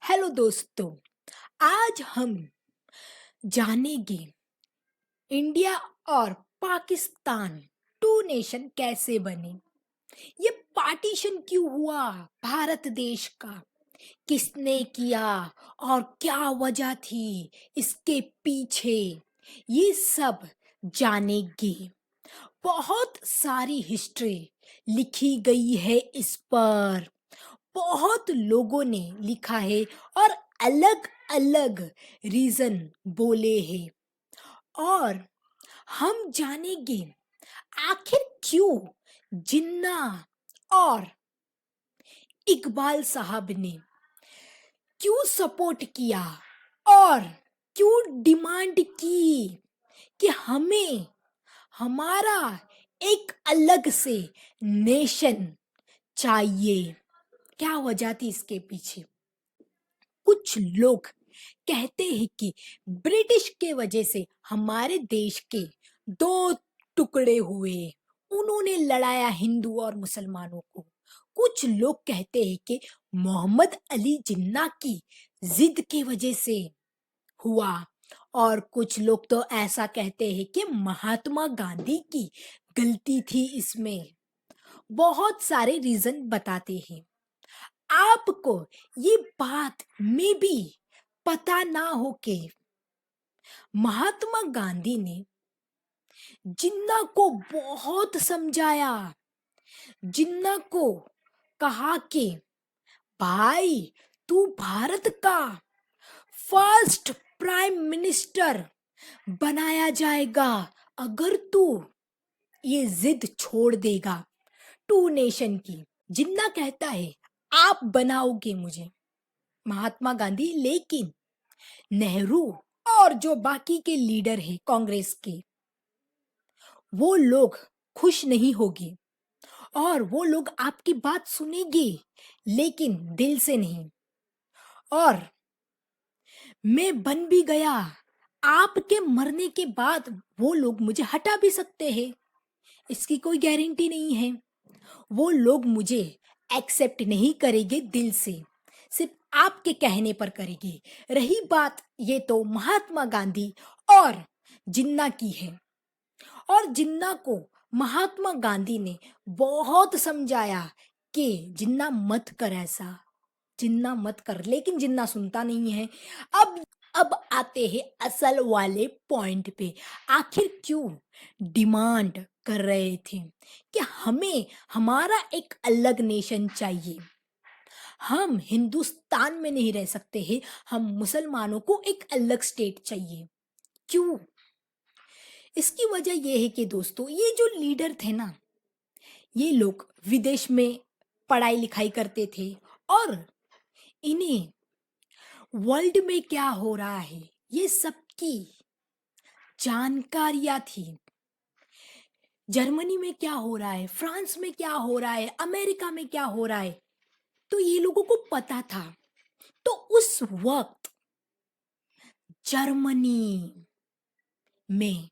Hello दोस्तों। आज हम जानेंगे इंडिया और पाकिस्तान टू नेशन कैसे बने। ये पार्टीशन क्यों हुआ भारत देश का, किसने किया और क्या वजह थी इसके पीछे, ये सब जानेंगे। बहुत सारी हिस्ट्री लिखी गई है इस पर, बहुत लोगों ने लिखा है और अलग अलग रीजन बोले हैं। और हम जानेंगे आखिर क्यों जिन्ना और इकबाल साहब ने क्यों सपोर्ट किया और क्यों डिमांड की कि हमें हमारा एक अलग से नेशन चाहिए। क्या वजह थी इसके पीछे? कुछ लोग कहते हैं कि ब्रिटिश के वजह से हमारे देश के दो टुकड़े हुए, उन्होंने लड़ाया हिंदू और मुसलमानों को। कुछ लोग कहते हैं कि मोहम्मद अली जिन्ना की जिद की वजह से हुआ, और कुछ लोग तो ऐसा कहते हैं कि महात्मा गांधी की गलती थी इसमें। बहुत सारे रीजन बताते हैं। आपको ये बात में भी पता ना हो कि महात्मा गांधी ने जिन्ना को बहुत समझाया, जिन्ना को कहा कि भाई तू भारत का फर्स्ट प्राइम मिनिस्टर बनाया जाएगा अगर तू ये जिद छोड़ देगा टू नेशन की। जिन्ना कहता है आप बनाओगे मुझे महात्मा गांधी, लेकिन नेहरू और जो बाकी के लीडर हैं कांग्रेस के, वो लोग खुश नहीं होंगे और वो लोग आपकी बात सुनेंगे लेकिन दिल से नहीं। और मैं बन भी गया, आपके मरने के बाद वो लोग मुझे हटा भी सकते हैं, इसकी कोई गारंटी नहीं है। वो लोग मुझे एक्सेप्ट नहीं करेंगे दिल से, सिर्फ आपके कहने पर करेंगे। रही बात ये तो महात्मा गांधी और जिन्ना की है, और जिन्ना को महात्मा गांधी ने बहुत समझाया कि जिन्ना मत कर ऐसा, जिन्ना मत कर, लेकिन जिन्ना सुनता नहीं है। अब अब आते हैं असल वाले पॉइंट पे। आखिर क्यों डिमांड कर रहे थे कि हमें हमारा एक अलग नेशन चाहिए, हम हिंदुस्तान में नहीं रह सकते हैं, हम मुसलमानों को एक अलग स्टेट चाहिए। क्यों? इसकी वजह यह है कि दोस्तों, ये जो लीडर थे ना, ये लोग विदेश में पढ़ाई लिखाई करते थे और इन्हें वर्ल्ड में क्या हो रहा है ये सबकी जानकारियां थी। जर्मनी में क्या हो रहा है, फ्रांस में क्या हो रहा है, अमेरिका में क्या हो रहा है, तो ये लोगों को पता था। तो उस वक्त जर्मनी में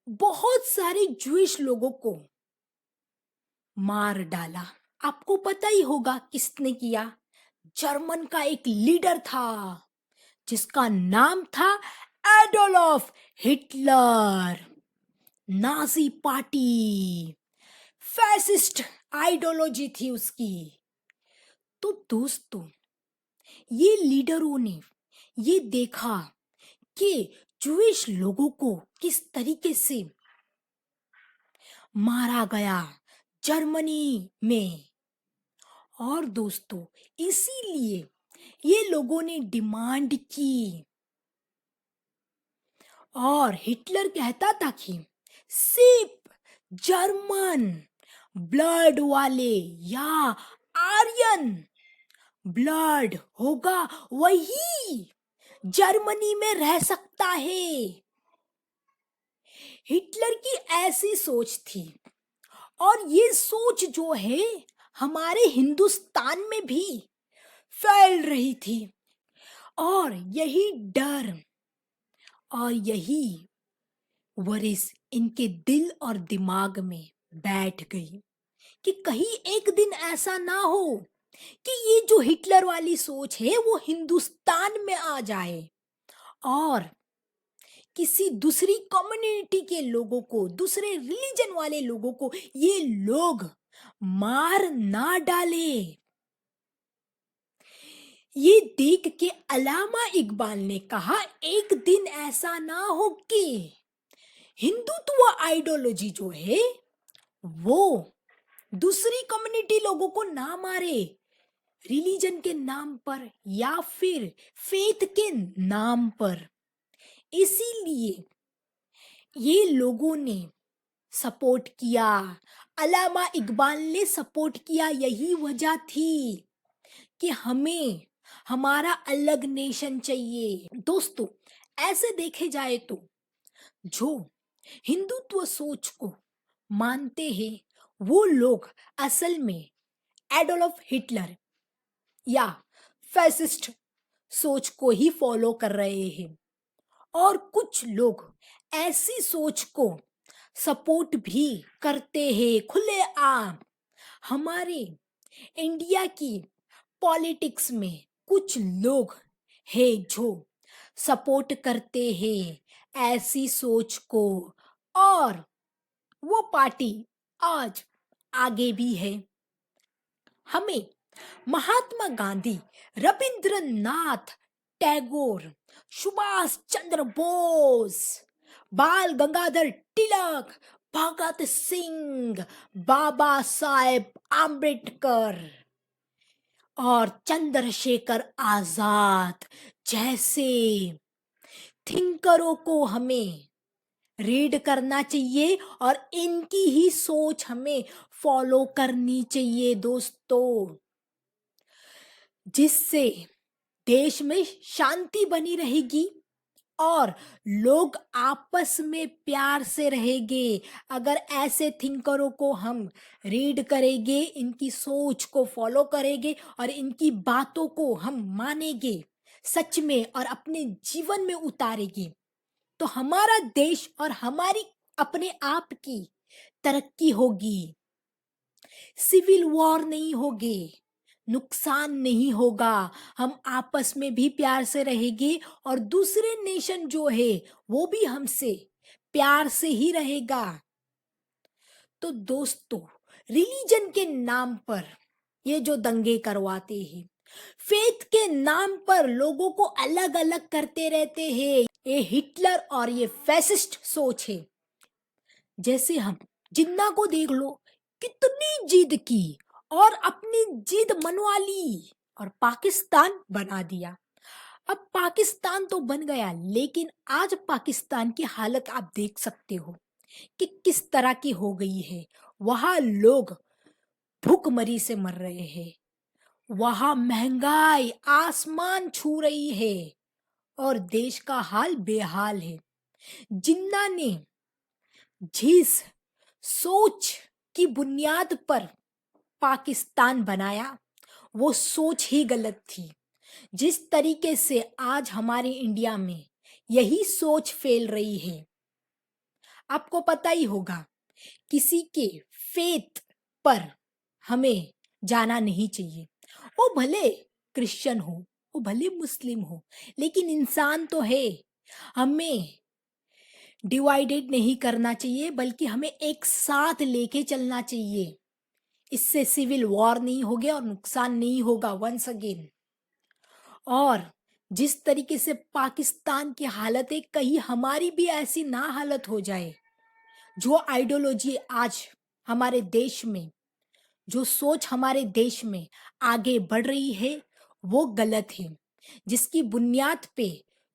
बहुत सारे जूइश लोगों को मार डाला। आपको पता ही होगा किसने किया। जर्मन का एक लीडर था जिसका नाम था Adolf Hitler. Nazi party, fascist ideology थी उसकी। तो दोस्तों, ये लीडरों ने ये देखा कि जूइश लोगों को किस तरीके से मारा गया जर्मनी में। और दोस्तों, इसीलिए ये लोगों ने डिमांड की, और हिटलर कहता था कि सिर्फ जर्मन ब्लड वाले या आर्यन ब्लड होगा वही जर्मनी में रह सकता है। हिटलर की ऐसी सोच थी, और ये सोच जो है हमारे हिंदुस्तान में भी फैल रही थी। और यही डर और यही वरिस इनके दिल और दिमाग में बैठ गई कि कहीं एक दिन ऐसा ना हो कि ये जो हिटलर वाली सोच है वो हिंदुस्तान में आ जाए और किसी दूसरी कम्युनिटी के लोगों को, दूसरे रिलीजन वाले लोगों को ये लोग मार ना डाले। ये देख के अल्लामा इकबाल ने कहा, एक दिन ऐसा ना हो कि हिंदुत्व आइडियोलॉजी जो है वो दूसरी कम्युनिटी लोगों को ना मारे, रिलीजन के नाम पर या फिर फेथ के नाम पर। इसीलिए ये लोगों ने सपोर्ट किया, अल्लामा इकबाल ने सपोर्ट किया। यही वजह थी कि हमें हमारा अलग नेशन चाहिए। दोस्तों, ऐसे देखे जाए तो जो हिंदुत्व सोच को मानते हैं वो लोग असल में एडोल्फ हिटलर या फैसिस्ट सोच को ही फॉलो कर रहे हैं, और कुछ लोग ऐसी सोच को सपोर्ट भी करते हैं खुलेआम। हमारे इंडिया की पॉलिटिक्स में कुछ लोग हैं जो सपोर्ट करते हैं ऐसी सोच को, और वो पार्टी आज आगे भी है। हमें महात्मा गांधी, रविंद्रनाथ टैगोर, सुभाष चंद्र बोस, बाल गंगाधर तिलक, भगत सिंह, बाबा साहेब आम्बेडकर और चंद्रशेखर आजाद जैसे थिंकरों को हमें रीड करना चाहिए और इनकी ही सोच हमें फॉलो करनी चाहिए दोस्तों, जिससे देश में शांति बनी रहेगी और लोग आपस में प्यार से रहेंगे। अगर ऐसे थिंकरों को हम रीड करेंगे, इनकी सोच को फॉलो करेंगे और इनकी बातों को हम मानेंगे सच में और अपने जीवन में उतारेंगे, तो हमारा देश और हमारी अपने आप की तरक्की होगी, सिविल वॉर नहीं होगी, नुकसान नहीं होगा, हम आपस में भी प्यार से रहेंगे और दूसरे नेशन जो है वो भी हमसे प्यार से ही रहेगा। तो दोस्तों, रिलीजन के नाम पर ये जो दंगे करवाते हैं, फेथ के नाम पर लोगों को अलग अलग करते रहते हैं, ये हिटलर और ये फैसिस्ट सोच है। जैसे हम जिन्ना को देख लो, कितनी जिद की और अपनी जिद मनवा ली और पाकिस्तान बना दिया। अब पाकिस्तान तो बन गया, लेकिन आज पाकिस्तान की हालत आप देख सकते हो कि किस तरह की हो गई है। वहां लोग भूखमरी से मर रहे हैं, वहां महंगाई आसमान छू रही है और देश का हाल बेहाल है। जिन्ना ने जिस सोच की बुनियाद पर पाकिस्तान बनाया वो सोच ही गलत थी। जिस तरीके से आज हमारे इंडिया में यही सोच फैल रही है, आपको पता ही होगा, किसी के फेथ पर हमें जाना नहीं चाहिए। वो भले क्रिश्चियन हो, वो भले मुस्लिम हो, लेकिन इंसान तो है। हमें डिवाइडेड नहीं करना चाहिए, बल्कि हमें एक साथ लेके चलना चाहिए। इससे सिविल वॉर नहीं होगी और नुकसान नहीं होगा वंस अगेन। और जिस तरीके से पाकिस्तान की हालत है, कहीं हमारी भी ऐसी ना हालत हो जाए। जो आइडियोलॉजी आज हमारे देश में, जो सोच हमारे देश में आगे बढ़ रही है वो गलत है। जिसकी बुनियाद पे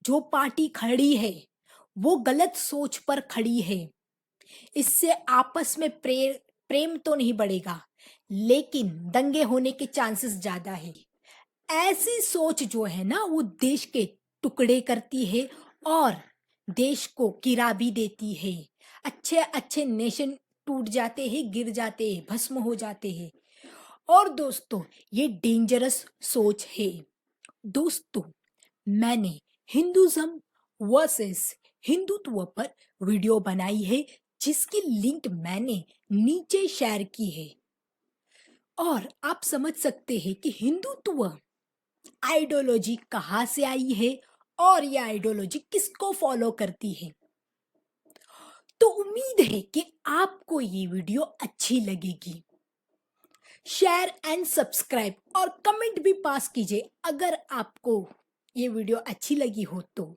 जो पार्टी खड़ी है वो गलत सोच पर खड़ी है। इससे आपस में प्रेम तो नहीं बढ़ेगा, लेकिन दंगे होने के चांसेस ज्यादा है। ऐसी सोच जो है ना वो देश के टुकड़े करती है और देश को गिरा भी देती है। अच्छे अच्छे नेशन टूट जाते हैं, गिर जाते हैं, भस्म हो जाते हैं। और दोस्तों, ये डेंजरस सोच है। दोस्तों, मैंने हिंदुज्म वर्सेस हिंदुत्व पर वीडियो बनाई है, जिसकी लिंक मैंने नीचे शेयर की है। और आप समझ सकते हैं कि हिंदुत्व आइडियोलॉजी कहाँ से आई है और ये आइडियोलॉजी किसको फॉलो करती है। तो उम्मीद है कि आपको ये वीडियो अच्छी लगेगी। शेयर एंड सब्सक्राइब और कमेंट भी पास कीजिए अगर आपको ये वीडियो अच्छी लगी हो तो।